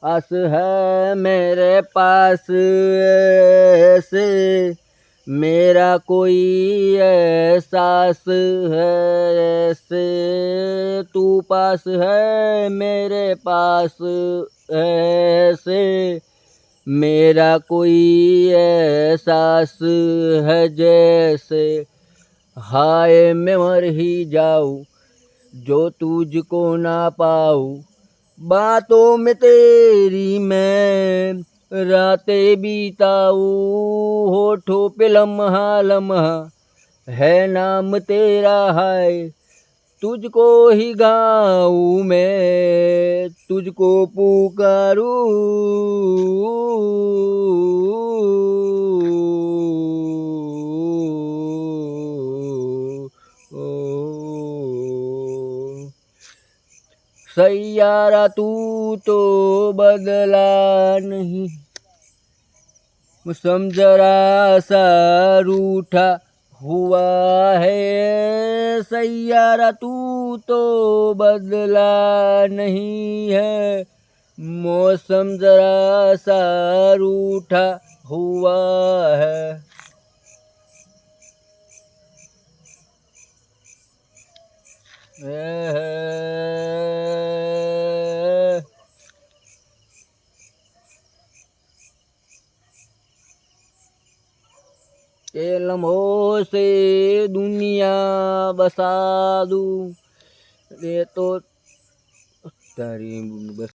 आस है मेरे पास ऐसे मेरा कोई एहसास है ऐसे तू पास है मेरे पास ऐसे मेरा कोई एहसास है जैसे हाय मैं मर ही जाऊं जो तुझको ना पाऊं बातों में तेरी मैं रातें बिताऊं होठों पे लम्हा लम्हा है नाम तेरा हाय तुझको ही गाऊं मैं तुझको पुकारूं सैयारा तू तो बदला नहीं मौसम जरा सा रूठा हुआ है सैयारा तू तो बदला नहीं है मौसम जरा सा रूठा हुआ है के लम्हों से दुनिया बसा दूं ये तो तारी